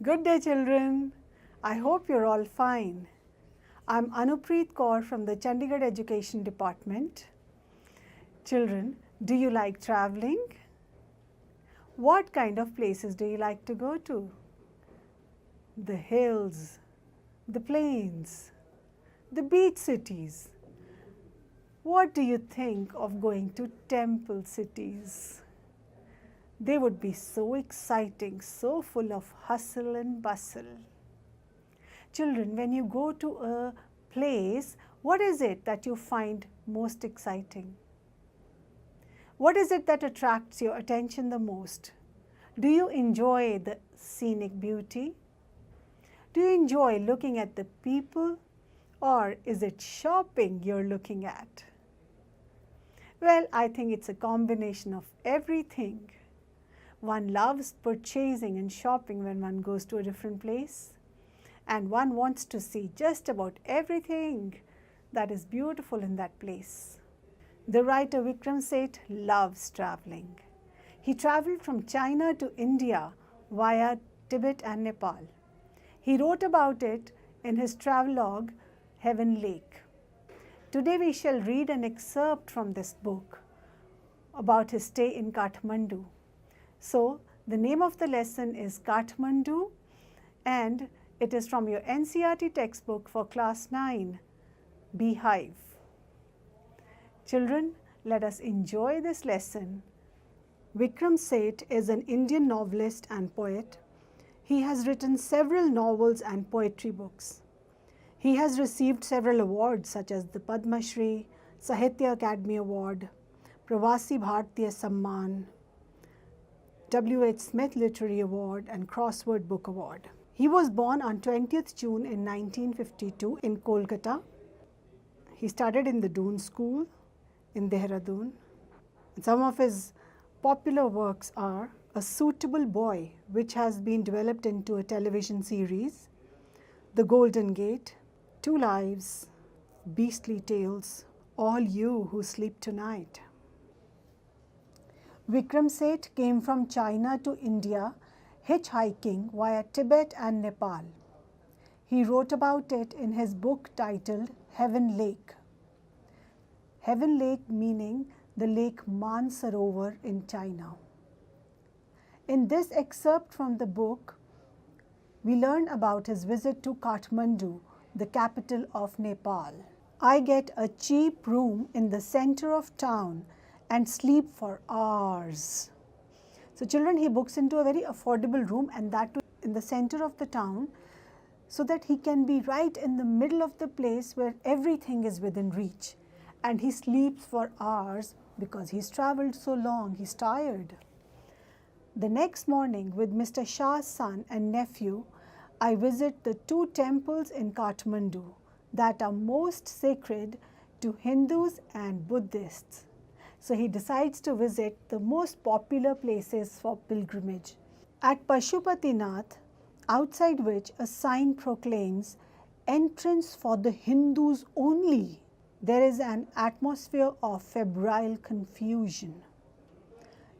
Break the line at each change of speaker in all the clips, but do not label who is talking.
Good day, children. I hope you're all fine. I'm Anupreet Kaur from the Chandigarh Education Department. Children, do you like traveling? What kind of places do you like to go to? The hills, the plains, the beach cities. What do you think of going to temple cities? They would be so exciting, so full of hustle and bustle. Children, when you go to a place, what is it that you find most exciting? What is it that attracts your attention the most? Do you enjoy the scenic beauty? Do you enjoy looking at the people? Or is it shopping you're looking at? Well, I think it's a combination of everything. One loves purchasing and shopping when one goes to a different place, and one wants to see just about everything that is beautiful in that place. The writer Vikram Seth loves traveling. He traveled from China to India via Tibet and Nepal. He wrote about it in his travelogue, Heaven Lake. Today we shall read an excerpt from this book about his stay in Kathmandu. So, the name of the lesson is Kathmandu, and it is from your NCERT textbook for class 9, Beehive. Children, let us enjoy this lesson. Vikram Seth is an Indian novelist and poet. He has written several novels and poetry books. He has received several awards such as the Padma Shri, Sahitya Academy Award, Pravasi Bharatiya Samman, W.H. Smith Literary Award and Crossword Book Award. He was born on 20th June in 1952 in Kolkata. He studied in the Doon School in Dehradun. And some of his popular works are A Suitable Boy, which has been developed into a television series, The Golden Gate, Two Lives, Beastly Tales, All You Who Sleep Tonight. Vikram Seth came from China to India hitchhiking via Tibet and Nepal. He wrote about it in his book titled Heaven Lake. Heaven Lake meaning the Lake Mansarovar in China. In this excerpt from the book, we learn about his visit to Kathmandu, the capital of Nepal. I get a cheap room in the center of town and sleep for hours. So children, he books into a very affordable room, and that too in the center of the town, so that he can be right in the middle of the place where everything is within reach. And he sleeps for hours because he's traveled so long, he's tired. The next morning, with Mr. Shah's son and nephew, I visit the two temples in Kathmandu that are most sacred to Hindus and Buddhists. So he decides to visit the most popular places for pilgrimage. At Pashupatinath, outside which a sign proclaims entrance for the Hindus only, there is an atmosphere of febrile confusion.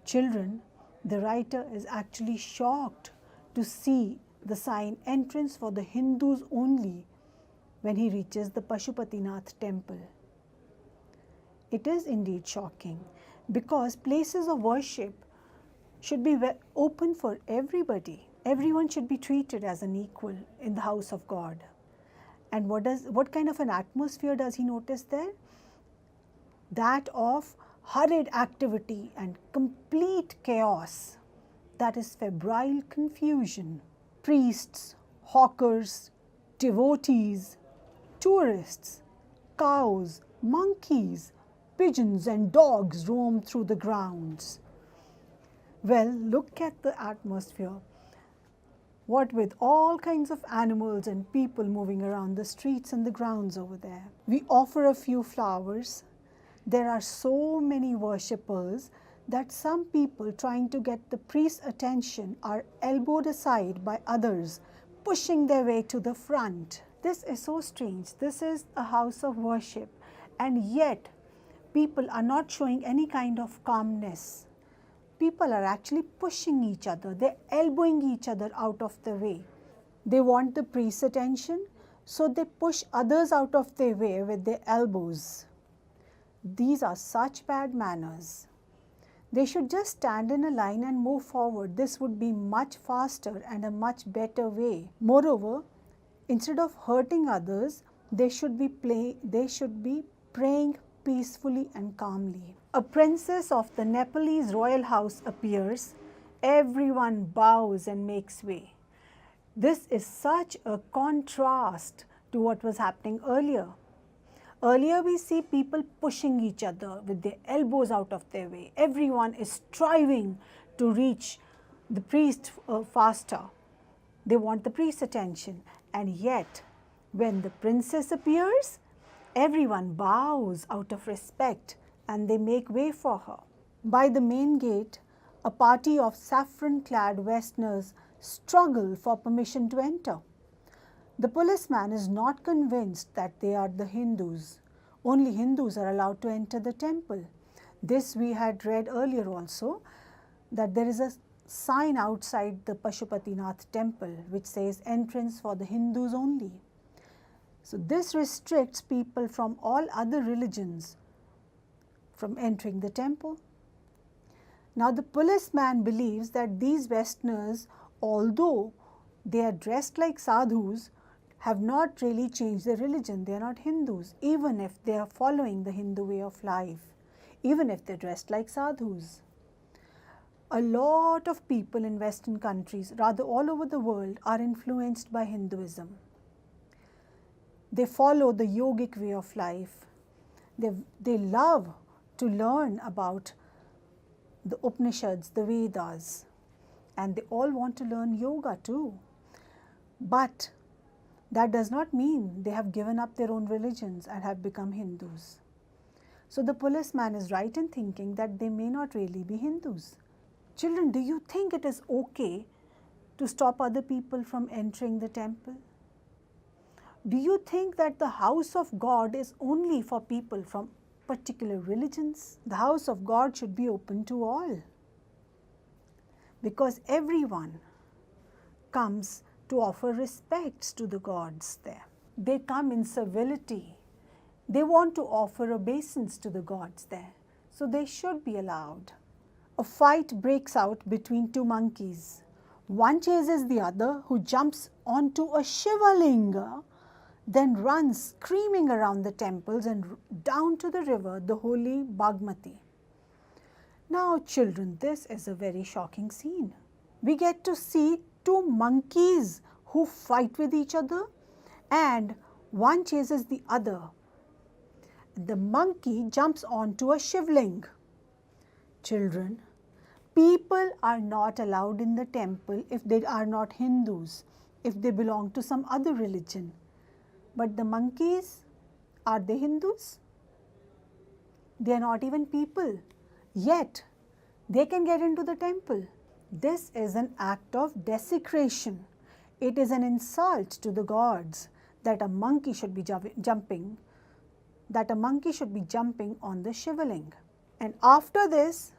Children, the writer is actually shocked to see the sign entrance for the Hindus only when he reaches the Pashupatinath temple. It is indeed shocking, because places of worship should be open for everybody. Everyone should be treated as an equal in the house of God. And what kind of an atmosphere does he notice there? That of hurried activity and complete chaos. That is febrile confusion. Priests, hawkers, devotees, tourists, cows, monkeys, pigeons and dogs roam through the grounds. Well, look at the atmosphere. What with all kinds of animals and people moving around the streets and the grounds over there. We offer a few flowers. There are so many worshippers that some people trying to get the priest's attention are elbowed aside by others, pushing their way to the front. This is so strange. This is a house of worship, and yet people are not showing any kind of calmness. people are actually pushing each other, they're elbowing each other out of the way. They want the priest's attention, so they push others out of their way with their elbows. These are such bad manners. They should just stand in a line and move forward. This would be much faster and a much better way. Moreover, instead of hurting others, they should be praying peacefully and calmly. A princess of the Nepalese royal house appears. Everyone bows and makes way. This is such a contrast to what was happening earlier. Earlier we see people pushing each other with their elbows out of their way. Everyone is striving to reach the priest faster. They want the priest's attention. And yet, when the princess appears, everyone bows out of respect and they make way for her. By the main gate, a party of saffron-clad Westerners struggle for permission to enter. The policeman is not convinced that they are the Hindus. Only Hindus are allowed to enter the temple. This we had read earlier also, that there is a sign outside the Pashupatinath temple which says entrance for the Hindus only. So this restricts people from all other religions from entering the temple. Now the policeman believes that these Westerners, although they are dressed like sadhus, have not really changed their religion. They are not Hindus, even if they are following the Hindu way of life, even if they are dressed like sadhus. A lot of people in Western countries, rather all over the world, are influenced by Hinduism. They follow the yogic way of life. They love to learn about the Upanishads, the Vedas, and they all want to learn yoga too. But that does not mean they have given up their own religions and have become Hindus. So the policeman is right in thinking that they may not really be Hindus. Children, do you think it is okay to stop other people from entering the temple? Do you think that the house of God is only for people from particular religions? The house of God should be open to all, because everyone comes to offer respects to the gods there. They come in civility. They want to offer obeisance to the gods there, so they should be allowed. A fight breaks out between two monkeys. One chases the other, who jumps onto a Shiva linga, then runs screaming around the temples and down to the river, the holy Bagmati. Now children, this is a very shocking scene. We get to see two monkeys who fight with each other, and one chases the other. The monkey jumps onto a shivling. Children, people are not allowed in the temple if they are not Hindus, if they belong to some other religion. But the monkeys, are they Hindus? They are not even people, yet they can get into the temple. This is an act of desecration. It is an insult to the gods that a monkey should be jumping on the Shivaling. And after this,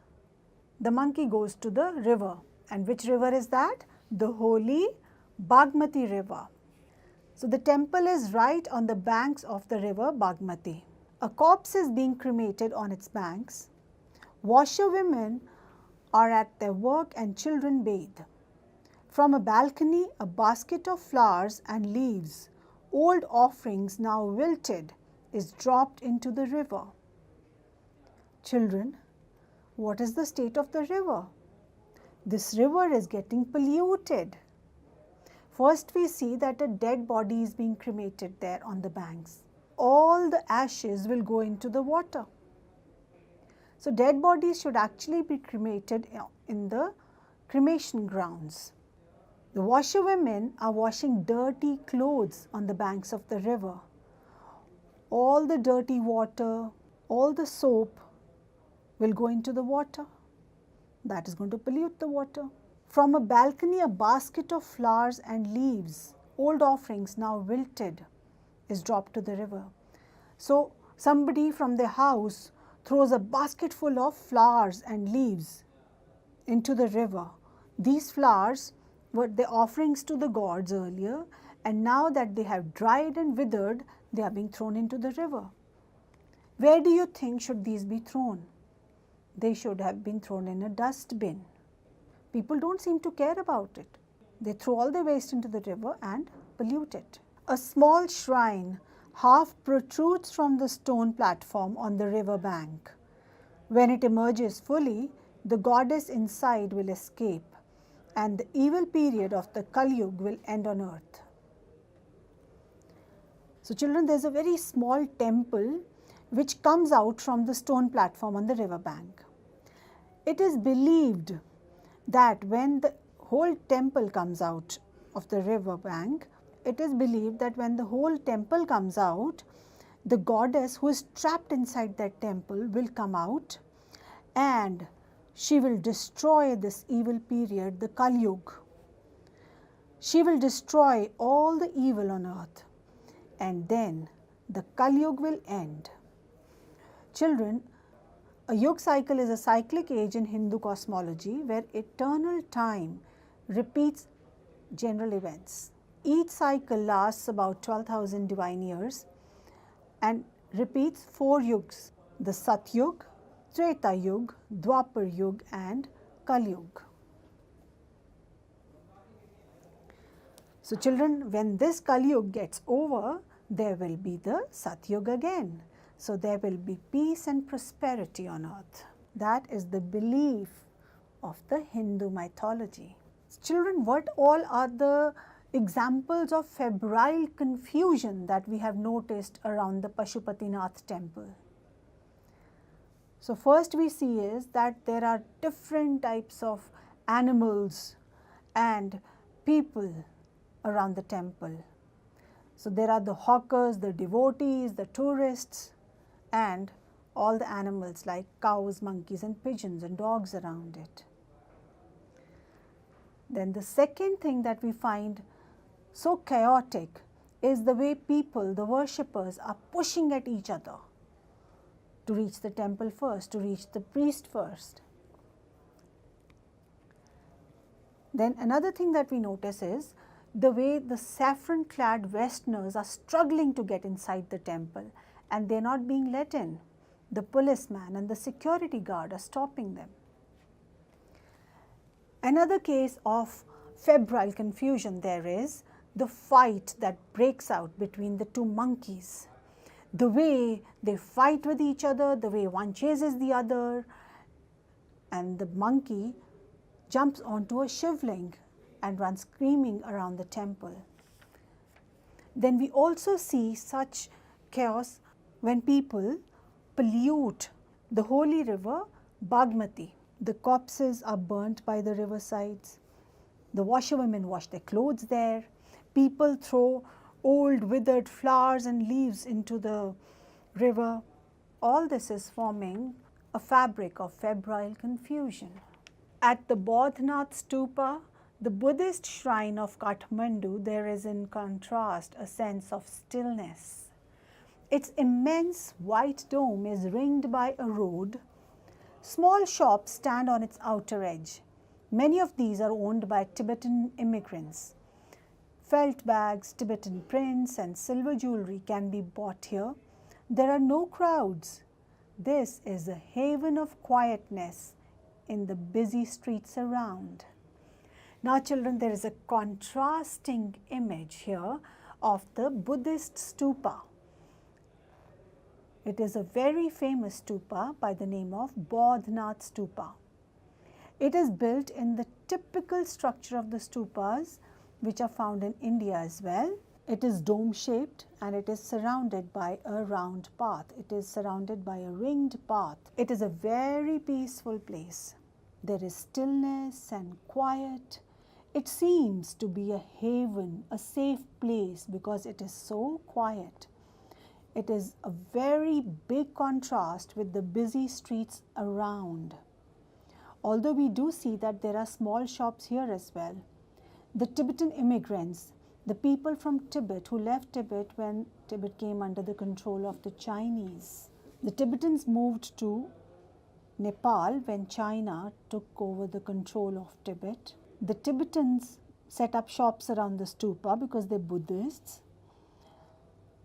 the monkey goes to the river. And which river is that? The holy Bagmati river. So the temple is right on the banks of the river Bagmati. A corpse is being cremated on its banks. Washerwomen are at their work and children bathe. From a balcony, a basket of flowers and leaves, old offerings now wilted, is dropped into the river. Children, what is the state of the river? This river is getting polluted. First we see that a dead body is being cremated there on the banks. All the ashes will go into the water. So dead bodies should actually be cremated in the cremation grounds. The washerwomen are washing dirty clothes on the banks of the river. All the dirty water, all the soap will go into the water. That is going to pollute the water. From a balcony, a basket of flowers and leaves, old offerings now wilted, is dropped to the river. So somebody from their house throws a basket full of flowers and leaves into the river. These flowers were the offerings to the gods earlier, and now that they have dried and withered, they are being thrown into the river. Where do you think should these be thrown? They should have been thrown in a dustbin. People don't seem to care about it. They throw all the waste into the river and pollute it. A small shrine half protrudes from the stone platform on the river bank. When it emerges fully, the goddess inside will escape, and the evil period of the Kali Yuga will end on earth. So children, there is a very small temple which comes out from the stone platform on the river bank. It is believed that when the whole temple comes out of the river bank, it is believed that when the whole temple comes out, the goddess who is trapped inside that temple will come out, and she will destroy this evil period, the Kali Yuga. She will destroy all the evil on earth, and then the Kali Yuga will end. Children, a Yuga cycle is a cyclic age in Hindu cosmology where eternal time repeats general events. Each cycle lasts about 12,000 divine years and repeats 4 yugas: the Satyug, Treta Yuga, Dwapar Yuga and Kali Yuga. So children, when this Kali Yuga gets over, there will be the Satyug again. So there will be peace and prosperity on earth. That is the belief of the Hindu mythology. Children, what all are the examples of febrile confusion that we have noticed around the Pashupatinath temple? So first we see is that there are different types of animals and people around the temple. So there are the hawkers, the devotees, the tourists, and all the animals like cows, monkeys and pigeons and dogs around it. Then the second thing that we find so chaotic is the way people, the worshippers, are pushing at each other to reach the temple first, to reach the priest first. Then another thing that we notice is the way the saffron clad westerners are struggling to get inside the temple, and they are not being let in. The policeman and the security guard are stopping them. Another case of febrile confusion there is the fight that breaks out between the two monkeys. The way they fight with each other, the way one chases the other, and the monkey jumps onto a shivling and runs screaming around the temple. Then we also see such chaos when people pollute the holy river Bagmati. The corpses are burnt by the riversides. The washerwomen wash their clothes there. People throw old withered flowers and leaves into the river. All this is forming a fabric of febrile confusion. At the Bodhnath Stupa, the Buddhist shrine of Kathmandu, there is in contrast a sense of stillness. Its immense white dome is ringed by a road. Small shops stand on its outer edge. Many of these are owned by Tibetan immigrants. Felt bags, Tibetan prints and silver jewelry can be bought here. There are no crowds. This is a haven of quietness in the busy streets around. Now children, there is a contrasting image here of the Buddhist stupa. It is a very famous stupa by the name of Bodhnath Stupa. It is built in the typical structure of the stupas which are found in India as well. It is dome shaped and it is surrounded by a round path. It is surrounded by a ringed path. It is a very peaceful place. There is stillness and quiet. It seems to be a haven, a safe place because it is so quiet. It is a very big contrast with the busy streets around. Although we do see that there are small shops here as well. The Tibetan immigrants, the people from Tibet who left Tibet when Tibet came under the control of the Chinese. The Tibetans moved to Nepal, when China took over the control of Tibet, the Tibetans set up shops around the stupa because they're Buddhists,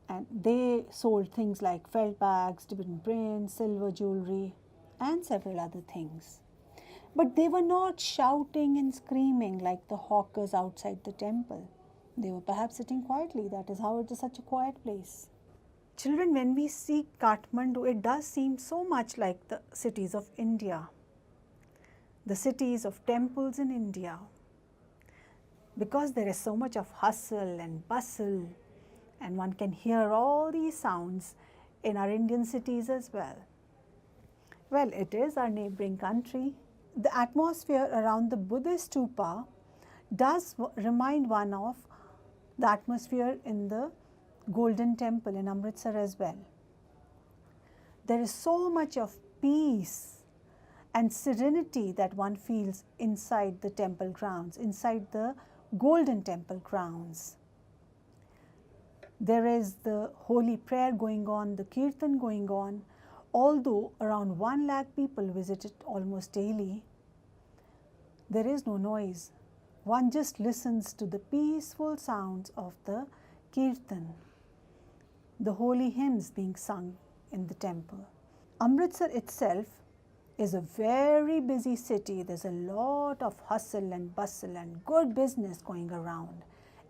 and they sold things like felt bags, Tibetan prints, silver jewelry, and several other things. But they were not shouting and screaming like the hawkers outside the temple. They were perhaps sitting quietly. That is how it is such a quiet place. Children, when we see Kathmandu, it does seem so much like the cities of India, the cities of temples in India, because there is so much of hustle and bustle, and one can hear all these sounds in our Indian cities as well. Well, it is our neighboring country. The atmosphere around the Buddhist stupa does remind one of the atmosphere in the Golden Temple in Amritsar as well. There is so much of peace and serenity that one feels inside the temple grounds, inside the Golden Temple grounds. There is the holy prayer going on, the kirtan going on. Although around 1 lakh people visit it almost daily, there is no noise. One just listens to the peaceful sounds of the kirtan, the holy hymns being sung in the temple. Amritsar itself is a very busy city. There's a lot of hustle and bustle and good business going around.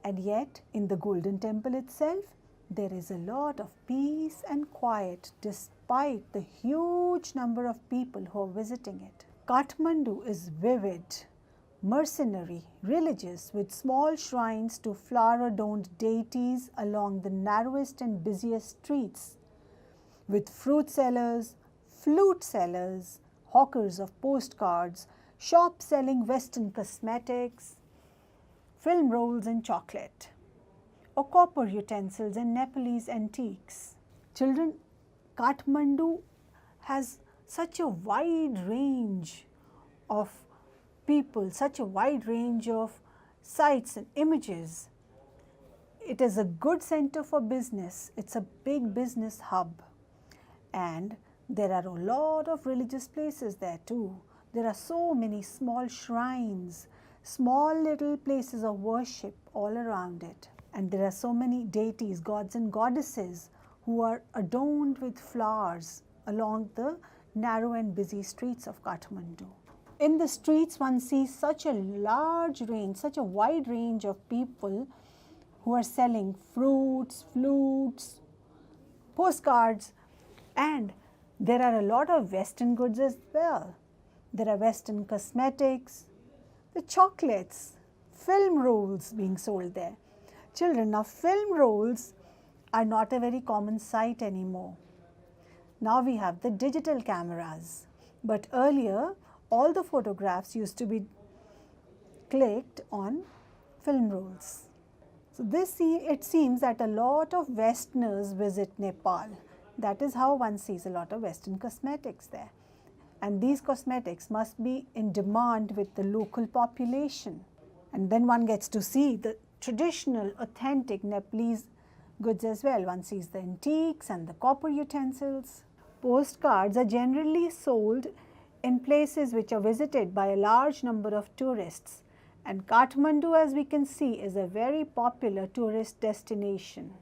And yet, in the Golden Temple itself, there is a lot of peace and quiet despite the huge number of people who are visiting it. Kathmandu is vivid, mercenary, religious, with small shrines to flower-adorned deities along the narrowest and busiest streets, with fruit sellers, flute sellers, hawkers of postcards, shops selling Western cosmetics, film rolls and chocolate, or copper utensils and Nepalese antiques. Children, Kathmandu has such a wide range of people, such a wide range of sights and images. It is a good center for business. It's a big business hub. And there are a lot of religious places there too. There are so many small shrines, small little places of worship all around it. And there are so many deities, gods and goddesses who are adorned with flowers along the narrow and busy streets of Kathmandu. In the streets, one sees such a large range, such a wide range of people who are selling fruits, flutes, postcards, and there are a lot of Western goods as well. There are Western cosmetics, the chocolates, film rolls being sold there. Children, now film rolls are not a very common sight anymore. Now we have the digital cameras, but earlier all the photographs used to be clicked on film rolls. So it seems that a lot of Westerners visit Nepal. That is how one sees a lot of Western cosmetics there. And these cosmetics must be in demand with the local population. And then one gets to see the traditional, authentic Nepalese goods as well. One sees the antiques and the copper utensils. Postcards are generally sold in places which are visited by a large number of tourists. And Kathmandu, as we can see, is a very popular tourist destination.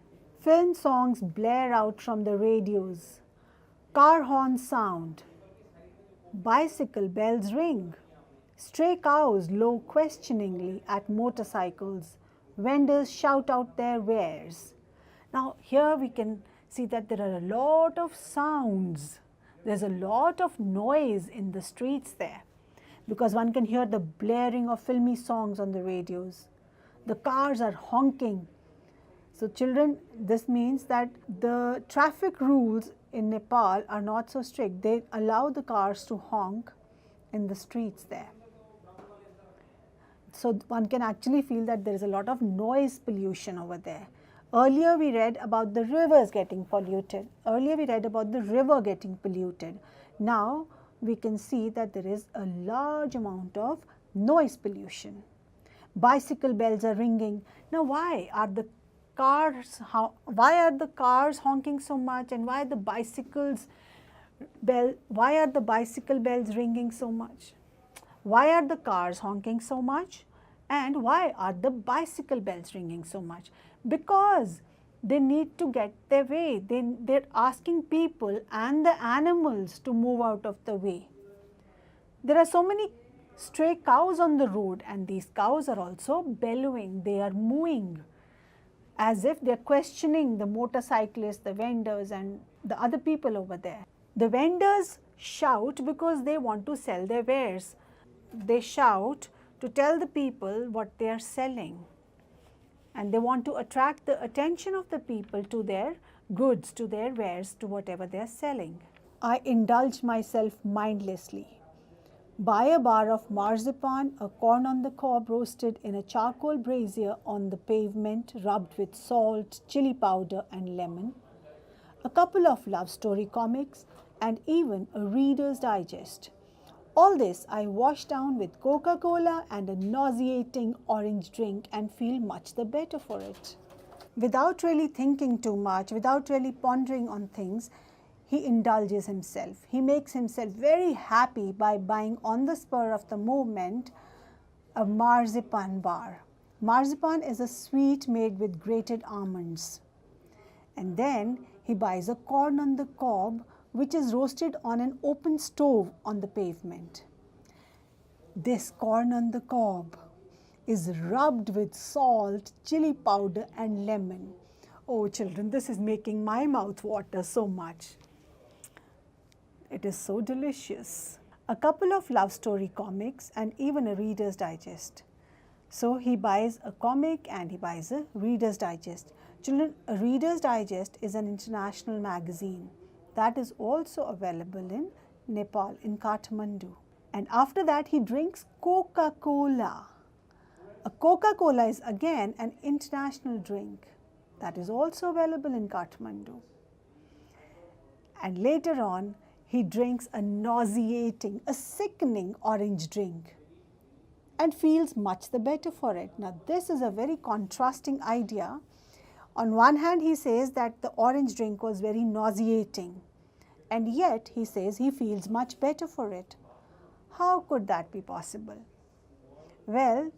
Film songs blare out from the radios, car horns sound, bicycle bells ring, stray cows low questioningly at motorcycles, vendors shout out their wares. Now here we can see that there are a lot of sounds, there's a lot of noise in the streets there, because one can hear the blaring of filmy songs on the radios. The cars are honking. So children, this means that the traffic rules in Nepal are not so strict. They allow the cars to honk in the streets there. So one can actually feel that there is a lot of noise pollution over there. Earlier we read about the rivers getting polluted. Earlier we read about the river getting polluted. Now we can see that there is a large amount of noise pollution. Bicycle bells are ringing. Now why are the cars honking so much, and why are the bicycles Why are the bicycle bells ringing so much? Why are the cars honking so much? And why are the bicycle bells ringing so much? Because they need to get their way. They're asking people and the animals to move out of the way. There are so many stray cows on the road, and these cows are also bellowing. They are mooing as if they're questioning the motorcyclists, the vendors, and the other people over there. The vendors shout because they want to sell their wares. They shout to tell the people what they are selling, and they want to attract the attention of the people to their goods, to their wares, to whatever they are selling. I indulge myself mindlessly. Buy a bar of marzipan, a corn on the cob roasted in a charcoal brazier on the pavement, rubbed with salt, chili powder, and lemon, a couple of love story comics, and even a Reader's Digest. All this I wash down with Coca-Cola and a nauseating orange drink and feel much the better for it. Without really thinking too much, without really pondering on things, he indulges himself. He makes himself very happy by buying on the spur of the moment a marzipan bar. Marzipan is a sweet made with grated almonds. And then he buys a corn on the cob which is roasted on an open stove on the pavement. This corn on the cob is rubbed with salt, chili powder, and lemon. Oh children, this is making my mouth water so much. It is so delicious. A couple of love story comics and even a Reader's Digest. So he buys a comic and he buys a Reader's Digest. Children, a Reader's Digest is an international magazine that is also available in Nepal, in Kathmandu. And after that he drinks Coca-Cola. A Coca-Cola is again an international drink that is also available in Kathmandu. And later on he drinks a nauseating, a sickening orange drink and feels much the better for it. Now this is a very contrasting idea. On one hand he says that the orange drink was very nauseating, and yet he says he feels much better for it. How could that be possible? Well,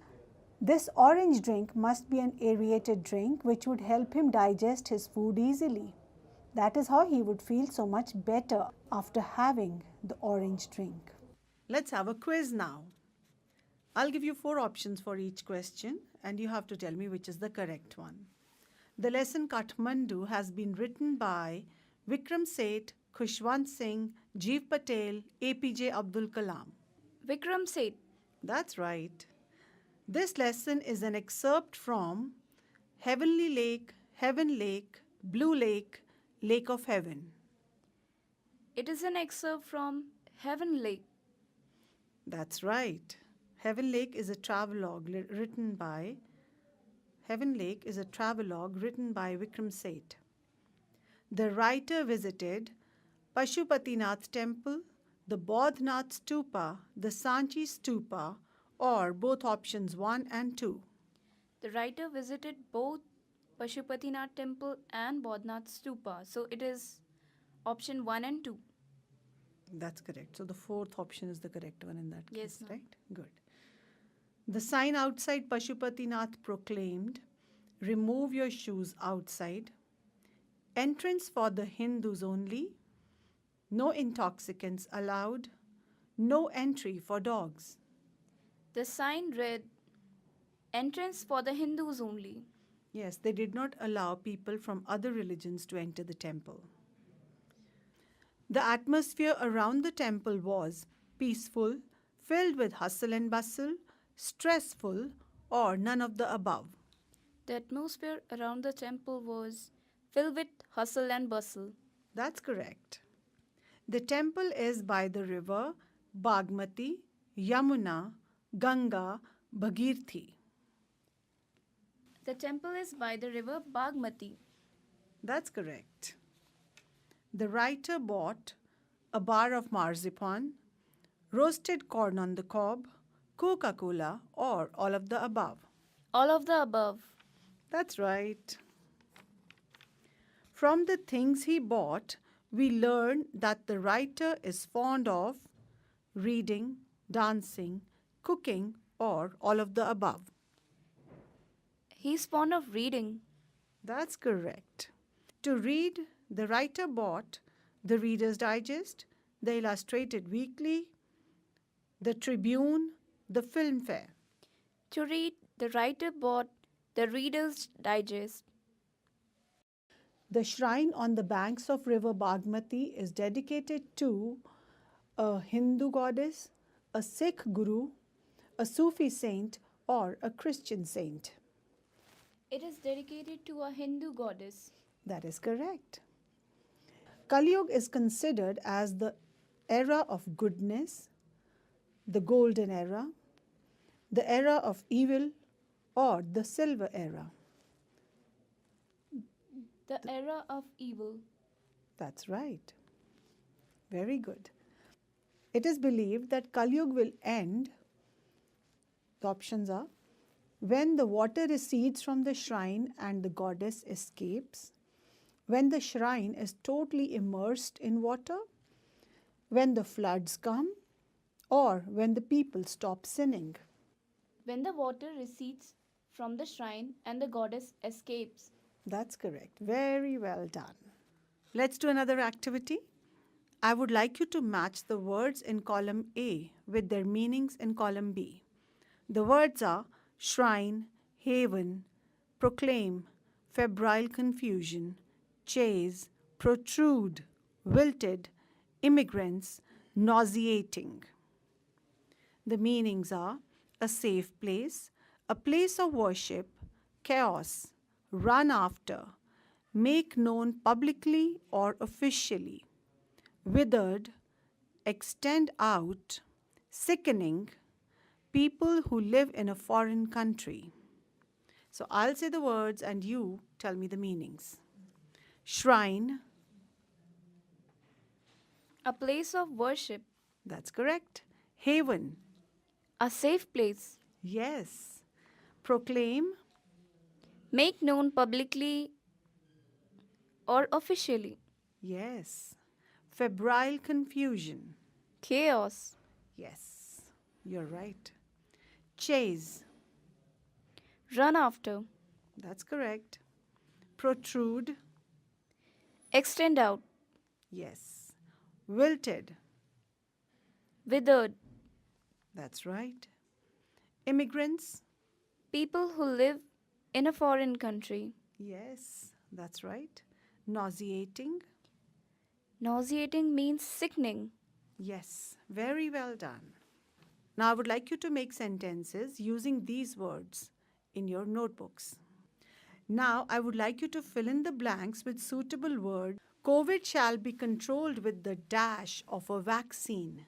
this orange drink must be an aerated drink which would help him digest his food easily. That is how he would feel so much better after having the orange drink. Let's have a quiz now. I'll give you 4 options for each question and you have to tell me which is the correct one. The lesson Kathmandu has been written by Vikram Seth, Khushwant Singh, Jeev Patel, APJ Abdul Kalam.
Vikram Seth.
That's right. This lesson is an excerpt from Heavenly Lake, Heaven Lake, Blue Lake, Lake of Heaven.
It is an excerpt from Heaven Lake.
That's right. Heaven Lake is a travelogue written by Vikram Seth. The writer visited Pashupatinath temple, the Bodhnath stupa, the Sanchi stupa, or both options 1 and 2.
The writer visited both Pashupatinath temple and Bodhnath stupa. So it is option 1 and 2.
That's correct. So the 4th option is the correct one in that
Yes,
case,
ma'am.
right? Good. The sign outside Pashupatinath proclaimed, "Remove your shoes outside. Entrance for the Hindus only. No intoxicants allowed. No entry for dogs."
The sign read, "Entrance for the Hindus only."
Yes, they did not allow people from other religions to enter the temple. The atmosphere around the temple was peaceful, filled with hustle and bustle, stressful, or none of the above.
The atmosphere around the temple was filled with hustle and bustle.
That's correct. The temple is by the river Bagmati, Yamuna, Ganga, Bhagirthi.
The temple is by the river Bagmati.
That's correct. The writer bought a bar of marzipan, roasted corn on the cob, Coca-Cola, or all of the above.
All of the above.
That's right. From the things he bought, we learn that the writer is fond of reading, dancing, cooking, or all of the above.
He's fond of reading.
That's correct. To read, the writer bought the Reader's Digest, the Illustrated Weekly, the Tribune, the Filmfare.
To read, the writer bought the Reader's Digest.
The shrine on the banks of river Bagmati is dedicated to a Hindu goddess, a Sikh guru, a Sufi saint, or a Christian saint.
It is dedicated to a Hindu goddess.
That is correct. Kali Yuga is considered as the era of goodness, the golden era, the era of evil, or the silver era.
The era of evil.
That's right. Very good. It is believed that Kali Yuga will end, the options are, when the water recedes from the shrine and the goddess escapes, when the shrine is totally immersed in water, when the floods come, or when the people stop sinning.
When the water recedes from the shrine and the goddess escapes.
That's correct. Very well done. Let's do another activity. I would like you to match the words in column A with their meanings in column B. The words are shrine, haven, proclaim, febrile confusion, chase, protrude, wilted, immigrants, nauseating. The meanings are a safe place, a place of worship, chaos, run after, make known publicly or officially, withered, extend out, sickening, people who live in a foreign country. So I'll say the words and you tell me the meanings. Shrine,
A place of worship.
that's correct. Haven,
A safe place.
yes. Proclaim,
Make known publicly or officially.
yes. Febrile confusion,
Chaos.
yes. You're right. Chase,
Run after.
that's correct. Protrude,
Extend out.
yes. Wilted,
Withered.
that's right. Immigrants,
People who live in a foreign country.
yes, that's right. Nauseating,
Nauseating means sickening.
yes. Very well done. Now I would like you to make sentences using these words in your notebooks. Now I would like you to fill in the blanks with suitable words. COVID shall be controlled with the dash of a vaccine.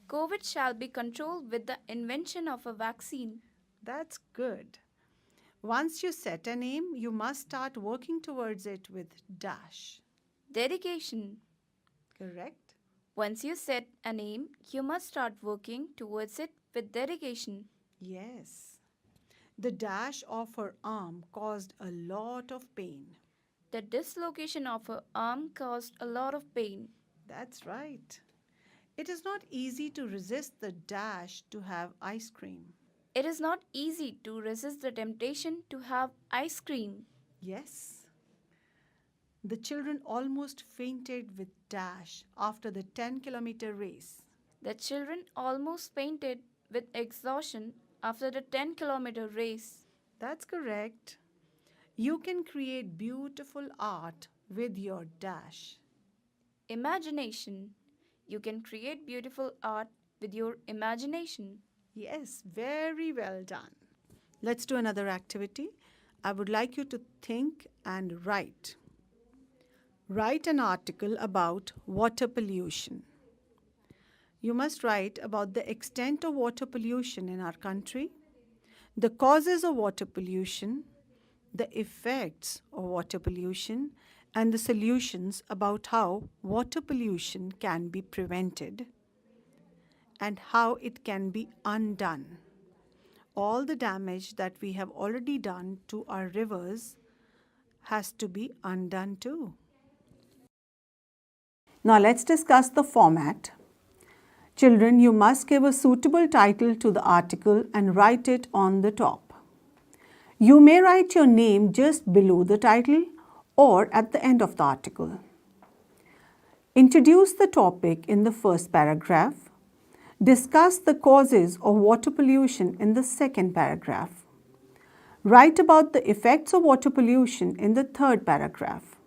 COVID shall be controlled with the invention of a vaccine.
That's good. Once you set a name, you must start working towards it with dash.
Dedication.
Correct?
Once you set a name, you must start working towards it with dedication.
Yes. The dash of her arm caused a lot of pain.
The dislocation of her arm caused a lot of pain.
That's right. It is not easy to resist the dash to have ice cream.
It is not easy to resist the temptation to have ice cream.
Yes. The children almost fainted with dash after the 10-kilometer race.
The children almost fainted with exhaustion after the 10-kilometer race.
That's correct. You can create beautiful art with your dash.
Imagination. You can create beautiful art with your imagination.
Yes, very well done. Let's do another activity. I would like you to think and write. Write an article about water pollution. You must write about the extent of water pollution in our country, the causes of water pollution, the effects of water pollution, and the solutions about how water pollution can be prevented and how it can be undone. All the damage that we have already done to our rivers has to be undone too.
Now let's discuss the format. Children, you must give a suitable title to the article and write it on the top. You may write your name just below the title or at the end of the article. Introduce the topic in the first paragraph. Discuss the causes of water pollution in the second paragraph. Write about the effects of water pollution in the third paragraph.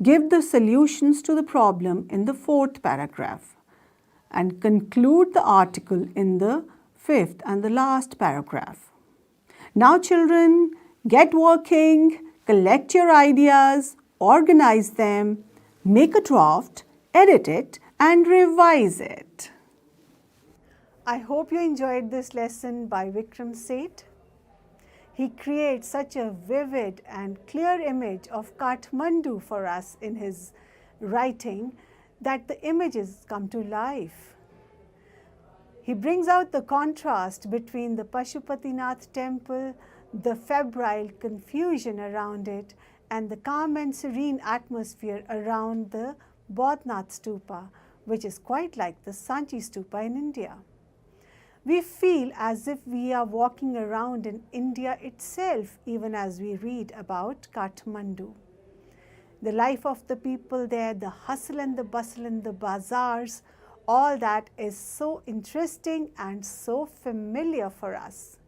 Give the solutions to the problem in the fourth paragraph. And conclude the article in the fifth and the last paragraph. Now children, get working, collect your ideas, organize them, make a draft, edit it and revise it.
I hope you enjoyed this lesson by Vikram Seth. He creates such a vivid and clear image of Kathmandu for us in his writing that the images come to life. He brings out the contrast between the Pashupatinath temple, the febrile confusion around it, and the calm and serene atmosphere around the Bodhnath Stupa, which is quite like the Sanchi Stupa in India. We feel as if we are walking around in India itself, even as we read about Kathmandu. The life of the people there, the hustle and the bustle in the bazaars, all that is so interesting and so familiar for us.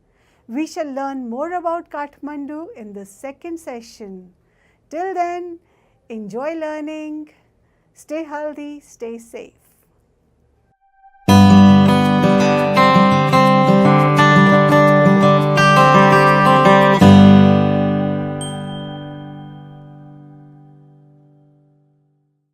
We shall learn more about Kathmandu in the second session. Till then, enjoy learning, stay healthy, stay safe.